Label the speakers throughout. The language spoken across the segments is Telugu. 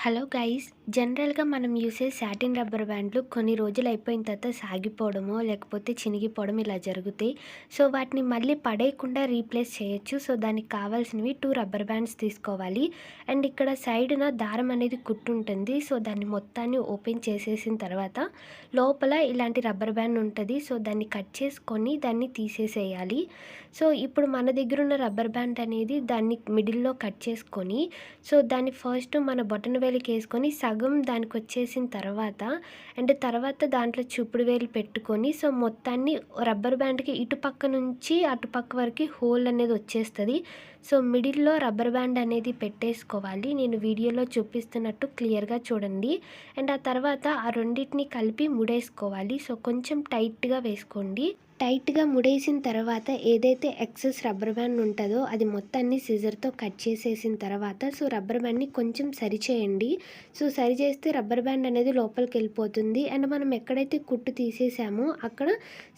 Speaker 1: హలో గైస్, జనరల్‌గా మనం యూసే సాటిన్ రబ్బర్ బ్యాండ్‌లు కొన్ని రోజులు అయిపోయిన తర్వాత సాగిపోవడమో, లేకపోతే చినిగిపోవడం ఇలా జరుగుతాయి. సో, వాటిని మళ్ళీ పడేయకుండా రీప్లేస్ చేయొచ్చు. సో, దానికి కావాల్సినవి 2 రబ్బర్ బ్యాండ్స్ తీసుకోవాలి. అండ్ ఇక్కడ సైడున దారం అనేది కుట్టుంటుంది. సో, దాన్ని మొత్తాన్ని ఓపెన్ చేసేసిన తర్వాత లోపల ఇలాంటి రబ్బర్ బ్యాండ్ ఉంటది. సో, దాన్ని కట్ చేసుకొని దాన్ని తీసేసేయాలి. సో, ఇప్పుడు మన దగ్గరున్న రబ్బర్ బ్యాండ్ అనేది దాన్ని మిడిల్‌లో కట్ చేసుకొని, సో, దాన్ని ఫస్ట్ మన బొటన వేలికేసుకొని సగం దానికొచ్చేసిన తర్వాత అండ్ తర్వాత దాంట్లో చూపుడు వేలు పెట్టుకొని, సో, మొత్తాన్ని రబ్బర్ బ్యాండ్‌కి ఇటుపక్క నుంచి అటుపక్క వరకి హోల్ అనేది వచ్చేస్తది. సో, మిడిల్‌లో రబ్బర్ బ్యాండ్ అనేది పెట్టేసుకోవాలి. నేను వీడియోలో చూపిస్తున్నట్టు క్లియర్‌గా చూడండి. అండ్ ఆ తర్వాత ఆ రెండిటిని కలిపి ముడేసుకోవాలి. సో, కొంచెం టైట్‌గా వేసుకోండి. టైట్‌గా ముడేసిన తర్వాత ఏదైతే ఎక్సెస్ రబ్బర్ బ్యాండ్ ఉంటదో అది మొత్తాన్ని సిజర్‌తో కట్ చేసేసిన తర్వాత, సో, రబ్బర్ బ్యాండ్‌ని కొంచెం సరిచేయండి. సో, సరిచేస్తే రబ్బర్ బ్యాండ్ అనేది లోపలికెళ్ళిపోతుంది. అండ్ మనం ఎక్కడైతే కుట్టు తీసేసామో అక్కడ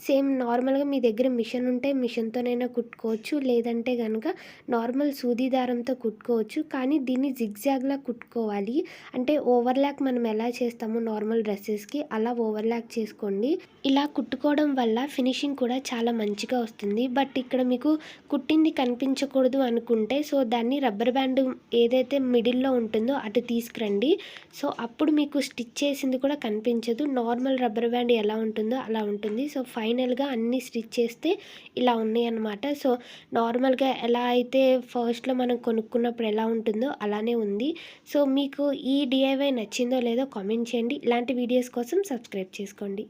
Speaker 1: సేమ్ నార్మల్‌గా మీ దగ్గర మిషన్ ఉంటే మిషన్‌తోనైనా కుట్టుకోవచ్చు. లేదంటే గనుక నార్మల్ సూది దారంతో కుట్టుకోవచ్చు. కానీ దీన్ని జిగ్‌జాగ్‌లా కుట్టుకోవాలి. అంటే ఓవర్‌లాక్ మనం ఎలా చేస్తామో నార్మల్ డ్రెసెస్‌కి అలా ఓవర్‌లాక్ చేసుకోండి. ఇలా కుట్టుకోవడం వల్ల ఫినిషింగ్ కూడా చాలా మంచిగా వస్తుంది. బట్ ఇక్కడ మీకు కుట్టింది కనిపించకూడదు అనుకుంటే, సో, దాన్ని రబ్బర్ బ్యాండ్ ఏదైతే మిడిల్‌లో ఉంటుందో అటు తీసుకురండి. సో, అప్పుడు మీకు స్టిచ్ చేసింది కూడా కనిపించదు. నార్మల్ రబ్బర్ బ్యాండ్ ఎలా ఉంటుందో అలా ఉంటుంది. సో, ఫైనల్‌గా అన్నీ స్టిచ్ చేస్తే ఇలా ఉన్నాయన్నమాట. సో, నార్మల్‌గా ఎలా అయితే ఫస్ట్‌లో మనం కొనుక్కున్నప్పుడు ఎలా ఉంటుందో అలానే ఉంది. సో, మీకు ఈ డీఐవై నచ్చిందో లేదో కామెంట్ చేయండి. ఇలాంటి వీడియోస్ కోసం సబ్స్క్రైబ్ చేసుకోండి.